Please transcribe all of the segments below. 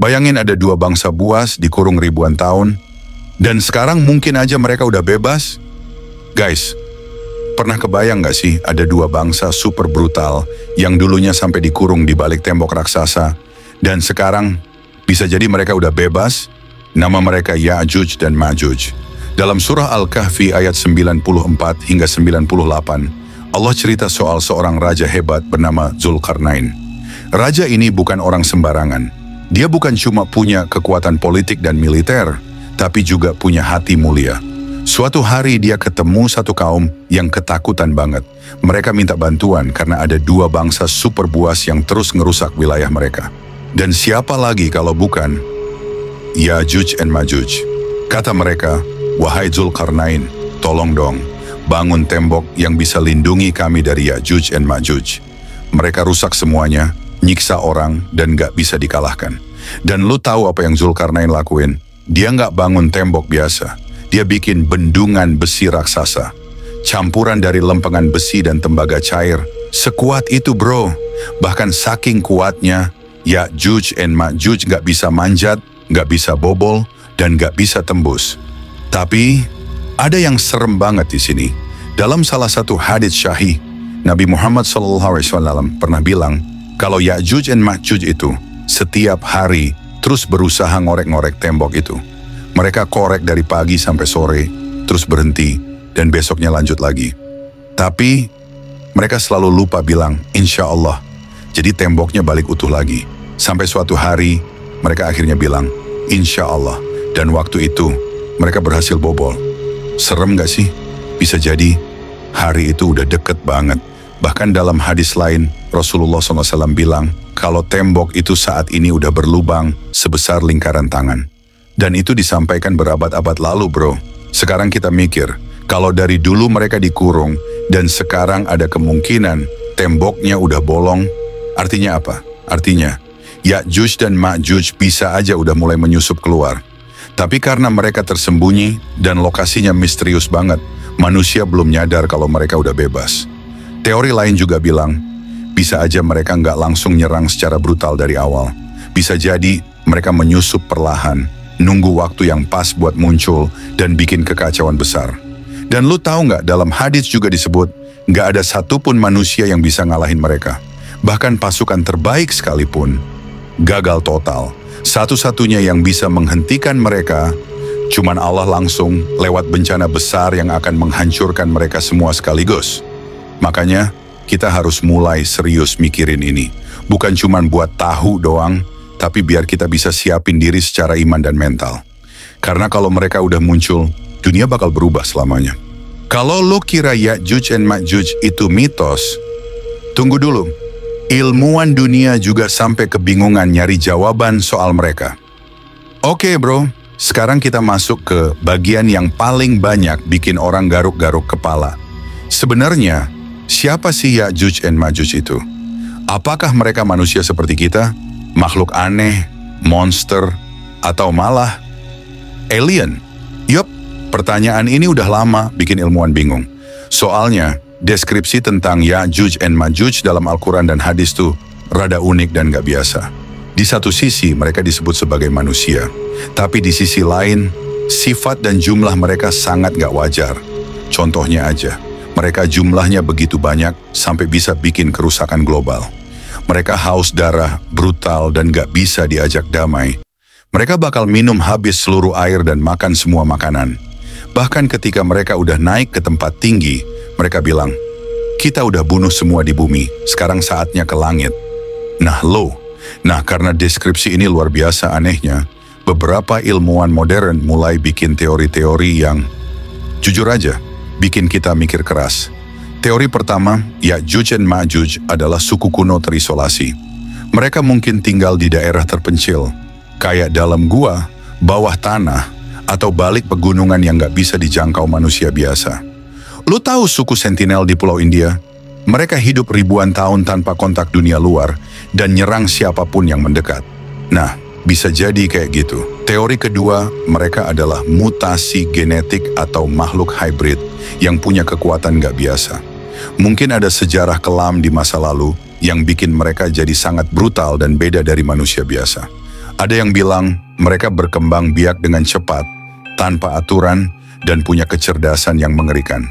Bayangin ada dua bangsa buas dikurung ribuan tahun, dan sekarang mungkin aja mereka udah bebas. Guys, pernah kebayang gak sih ada dua bangsa super brutal yang dulunya sampai dikurung di balik tembok raksasa, dan sekarang bisa jadi mereka udah bebas? Nama mereka Ya'juj dan Ma'juj. Dalam surah Al-Kahfi ayat 94 hingga 98, Allah cerita soal seorang raja hebat bernama Zulkarnain. Raja ini bukan orang sembarangan. Dia bukan cuma punya kekuatan politik dan militer, tapi juga punya hati mulia. Suatu hari dia ketemu satu kaum yang ketakutan banget. Mereka minta bantuan karena ada dua bangsa super buas yang terus ngerusak wilayah mereka. Dan siapa lagi kalau bukan Ya'juj and Ma'juj. Kata mereka, "Wahai Zulkarnain, tolong dong, bangun tembok yang bisa lindungi kami dari Ya'juj and Ma'juj. Mereka rusak semuanya, nyiksa orang, dan gak bisa dikalahkan." Dan lu tahu apa yang Zulkarnain lakuin? Dia gak bangun tembok biasa. Dia bikin bendungan besi raksasa. Campuran dari lempengan besi dan tembaga cair. Sekuat itu bro. Bahkan saking kuatnya, Ya'juj and Ma'juj gak bisa manjat, gak bisa bobol, dan gak bisa tembus. Tapi ada yang serem banget di sini. Dalam salah satu hadits syahih, Nabi Muhammad SAW pernah bilang kalau Ya'juj and Ma'juj itu setiap hari terus berusaha ngorek-ngorek tembok itu. Mereka korek dari pagi sampai sore, terus berhenti, dan besoknya lanjut lagi. Tapi mereka selalu lupa bilang, insya Allah. Jadi temboknya balik utuh lagi. Sampai suatu hari, mereka akhirnya bilang, insya Allah. Dan waktu itu, mereka berhasil bobol. Serem gak sih? Bisa jadi, hari itu udah deket banget. Bahkan dalam hadis lain, Rasulullah SAW bilang, kalau tembok itu saat ini udah berlubang sebesar lingkaran tangan. Dan itu disampaikan berabad-abad lalu bro. Sekarang kita mikir, kalau dari dulu mereka dikurung, dan sekarang ada kemungkinan temboknya udah bolong, artinya apa? Artinya, Ya'juj dan Ma'juj bisa aja udah mulai menyusup keluar. Tapi karena mereka tersembunyi dan lokasinya misterius banget, manusia belum nyadar kalau mereka udah bebas. Teori lain juga bilang, bisa aja mereka nggak langsung nyerang secara brutal dari awal. Bisa jadi mereka menyusup perlahan, nunggu waktu yang pas buat muncul dan bikin kekacauan besar. Dan lu tahu nggak, dalam hadits juga disebut, nggak ada satupun manusia yang bisa ngalahin mereka. Bahkan pasukan terbaik sekalipun gagal total. Satu-satunya yang bisa menghentikan mereka cuman Allah langsung lewat bencana besar yang akan menghancurkan mereka semua sekaligus. Makanya kita harus mulai serius mikirin ini. Bukan cuman buat tahu doang, tapi biar kita bisa siapin diri secara iman dan mental. Karena kalau mereka udah muncul, dunia bakal berubah selamanya. Kalau lo kira Ya'juj and Ma'juj itu mitos, tunggu dulu. Ilmuwan dunia juga sampai kebingungan nyari jawaban soal mereka. Oke bro, sekarang kita masuk ke bagian yang paling banyak bikin orang garuk-garuk kepala. Sebenarnya, siapa sih Ya'juj and Ma'juj itu? Apakah mereka manusia seperti kita? Makhluk aneh, monster, atau malah alien? Yup, pertanyaan ini udah lama bikin ilmuwan bingung. Soalnya, deskripsi tentang Ya'juj and Ma'juj dalam Al-Quran dan hadis tuh rada unik dan gak biasa. Di satu sisi mereka disebut sebagai manusia, tapi di sisi lain, sifat dan jumlah mereka sangat gak wajar. Contohnya aja, mereka jumlahnya begitu banyak sampai bisa bikin kerusakan global. Mereka haus darah, brutal, dan gak bisa diajak damai. Mereka bakal minum habis seluruh air dan makan semua makanan. Bahkan ketika mereka udah naik ke tempat tinggi, mereka bilang, kita udah bunuh semua di bumi, sekarang saatnya ke langit. Nah karena deskripsi ini luar biasa anehnya, beberapa ilmuwan modern mulai bikin teori-teori yang, jujur aja, bikin kita mikir keras. Teori pertama, Ya'juj and Ma'juj adalah suku kuno terisolasi. Mereka mungkin tinggal di daerah terpencil, kayak dalam gua, bawah tanah, atau balik pegunungan yang gak bisa dijangkau manusia biasa. Lu tahu suku Sentinel di Pulau India? Mereka hidup ribuan tahun tanpa kontak dunia luar dan nyerang siapapun yang mendekat. Nah, bisa jadi kayak gitu. Teori kedua, mereka adalah mutasi genetik atau makhluk hybrid yang punya kekuatan gak biasa. Mungkin ada sejarah kelam di masa lalu yang bikin mereka jadi sangat brutal dan beda dari manusia biasa. Ada yang bilang mereka berkembang biak dengan cepat, tanpa aturan, dan punya kecerdasan yang mengerikan.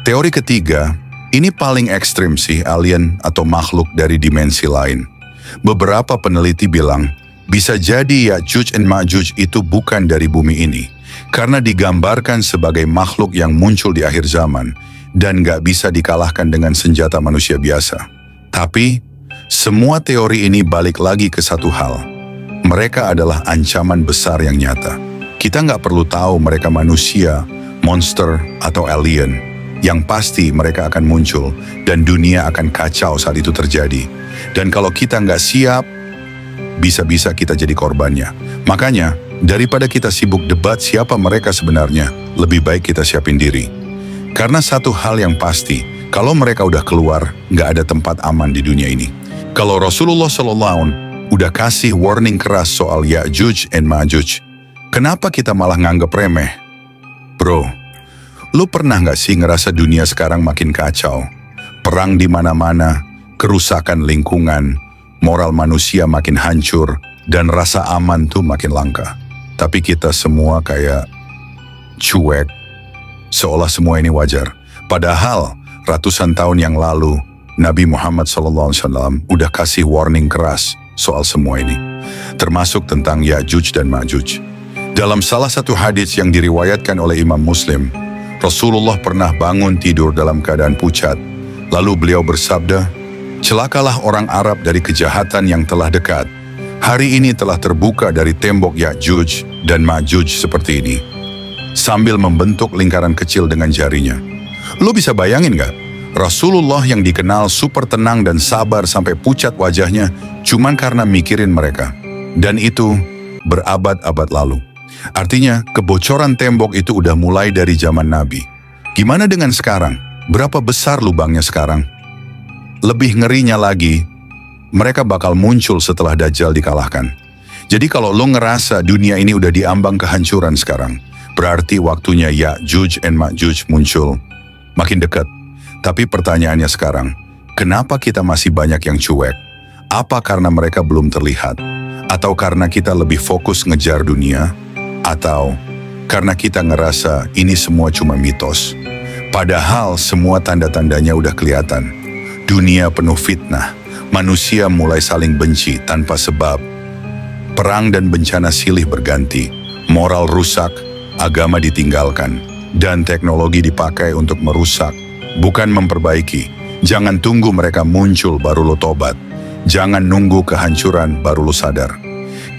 Teori ketiga, ini paling ekstrim sih, alien atau makhluk dari dimensi lain. Beberapa peneliti bilang, bisa jadi Ya'juj dan Ma'juj itu bukan dari bumi ini, karena digambarkan sebagai makhluk yang muncul di akhir zaman, dan gak bisa dikalahkan dengan senjata manusia biasa. Tapi, semua teori ini balik lagi ke satu hal. Mereka adalah ancaman besar yang nyata. Kita nggak perlu tahu mereka manusia, monster, atau alien. Yang pasti mereka akan muncul dan dunia akan kacau saat itu terjadi. Dan kalau kita nggak siap, bisa-bisa kita jadi korbannya. Makanya, daripada kita sibuk debat siapa mereka sebenarnya, lebih baik kita siapin diri. Karena satu hal yang pasti, kalau mereka udah keluar, nggak ada tempat aman di dunia ini. Kalau Rasulullah SAW udah kasih warning keras soal Ya'juj and Ma'juj, kenapa kita malah nganggep remeh? Bro, lu pernah nggak sih ngerasa dunia sekarang makin kacau? Perang di mana-mana, kerusakan lingkungan, moral manusia makin hancur, dan rasa aman tuh makin langka. Tapi kita semua kayak cuek, seolah semua ini wajar. Padahal ratusan tahun yang lalu, Nabi Muhammad SAW udah kasih warning keras soal semua ini, termasuk tentang Ya'juj dan Ma'juj. Dalam salah satu hadits yang diriwayatkan oleh Imam Muslim, Rasulullah pernah bangun tidur dalam keadaan pucat. Lalu beliau bersabda, "Celakalah orang Arab dari kejahatan yang telah dekat. Hari ini telah terbuka dari tembok Ya'juj dan Ma'juj seperti ini." Sambil membentuk lingkaran kecil dengan jarinya. Lo bisa bayangin gak? Rasulullah yang dikenal super tenang dan sabar sampai pucat wajahnya cuman karena mikirin mereka. Dan itu berabad-abad lalu. Artinya kebocoran tembok itu udah mulai dari zaman Nabi. Gimana dengan sekarang? Berapa besar lubangnya sekarang? Lebih ngerinya lagi, mereka bakal muncul setelah Dajjal dikalahkan. Jadi kalau lo ngerasa dunia ini udah diambang kehancuran sekarang, berarti waktunya Ya'juj and Ma'juj muncul makin dekat. Tapi pertanyaannya sekarang, kenapa kita masih banyak yang cuek? Apa karena mereka belum terlihat? Atau karena kita lebih fokus ngejar dunia? Atau karena kita ngerasa ini semua cuma mitos? Padahal semua tanda-tandanya udah kelihatan. Dunia penuh fitnah, manusia mulai saling benci tanpa sebab. Perang dan bencana silih berganti, moral rusak, agama ditinggalkan, dan teknologi dipakai untuk merusak, bukan memperbaiki. Jangan tunggu mereka muncul baru lo tobat. Jangan nunggu kehancuran baru lo sadar.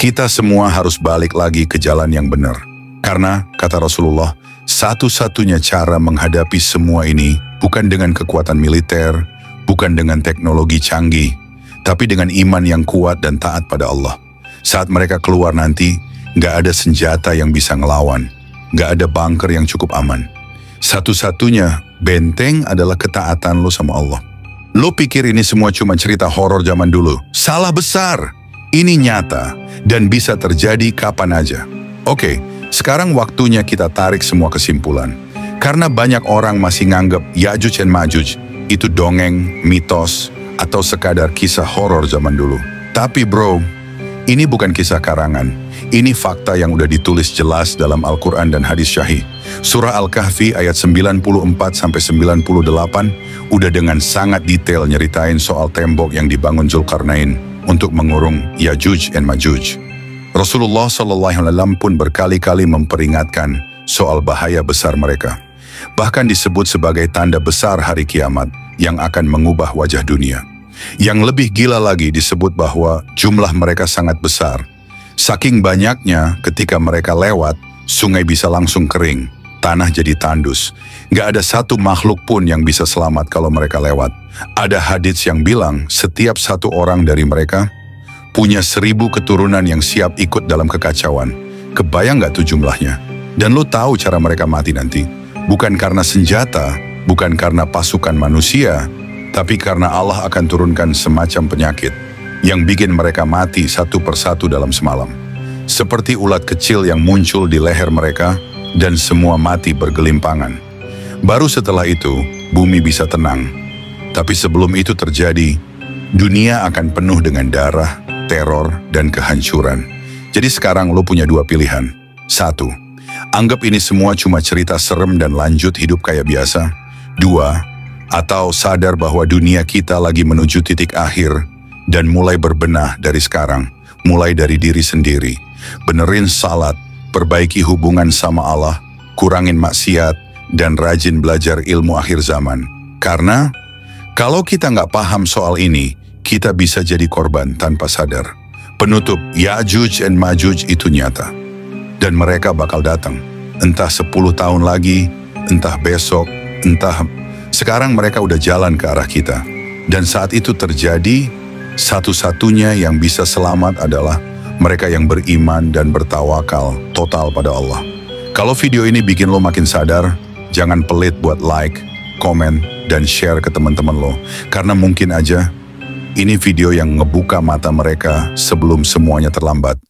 Kita semua harus balik lagi ke jalan yang benar. Karena, kata Rasulullah, satu-satunya cara menghadapi semua ini bukan dengan kekuatan militer, bukan dengan teknologi canggih, tapi dengan iman yang kuat dan taat pada Allah. Saat mereka keluar nanti, nggak ada senjata yang bisa ngelawan. Nggak ada bunker yang cukup aman. Satu-satunya benteng adalah ketaatan lo sama Allah. Lo pikir ini semua cuma cerita horor zaman dulu? Salah besar. Ini nyata dan bisa terjadi kapan aja. Oke, sekarang waktunya kita tarik semua kesimpulan. Karena banyak orang masih nganggep Ya'juj dan Ma'juj itu dongeng, mitos, atau sekadar kisah horor zaman dulu. Tapi bro, ini bukan kisah karangan. Ini fakta yang udah ditulis jelas dalam Al-Quran dan hadis syahih. Surah Al-Kahfi ayat 94-98 udah dengan sangat detail nyeritain soal tembok yang dibangun Zulkarnain untuk mengurung Ya'juj dan Ma'juj. Rasulullah SAW pun berkali-kali memperingatkan soal bahaya besar mereka. Bahkan disebut sebagai tanda besar hari kiamat yang akan mengubah wajah dunia. Yang lebih gila lagi disebut bahwa jumlah mereka sangat besar. Saking banyaknya ketika mereka lewat, sungai bisa langsung kering, tanah jadi tandus. Gak ada satu makhluk pun yang bisa selamat kalau mereka lewat. Ada hadits yang bilang setiap satu orang dari mereka punya 1000 keturunan yang siap ikut dalam kekacauan. Kebayang gak tuh jumlahnya? Dan lo tahu cara mereka mati nanti? Bukan karena senjata, bukan karena pasukan manusia, tapi karena Allah akan turunkan semacam penyakit yang bikin mereka mati satu persatu dalam semalam. Seperti ulat kecil yang muncul di leher mereka dan semua mati bergelimpangan. Baru setelah itu, bumi bisa tenang. Tapi sebelum itu terjadi, dunia akan penuh dengan darah, teror, dan kehancuran. Jadi sekarang lo punya dua pilihan. Satu, anggap ini semua cuma cerita serem dan lanjut hidup kayak biasa. Dua, atau sadar bahwa dunia kita lagi menuju titik akhir dan mulai berbenah dari sekarang, mulai dari diri sendiri. Benerin salat, perbaiki hubungan sama Allah, kurangin maksiat, dan rajin belajar ilmu akhir zaman. Karena kalau kita nggak paham soal ini, kita bisa jadi korban tanpa sadar. Penutup Ya'juj dan Ma'juj itu nyata. Dan mereka bakal datang. Entah 10 tahun lagi, entah besok, entah... Sekarang mereka udah jalan ke arah kita. Dan saat itu terjadi, satu-satunya yang bisa selamat adalah mereka yang beriman dan bertawakal total pada Allah. Kalau video ini bikin lo makin sadar, jangan pelit buat like, komen, dan share ke teman-teman lo. Karena mungkin aja ini video yang ngebuka mata mereka sebelum semuanya terlambat.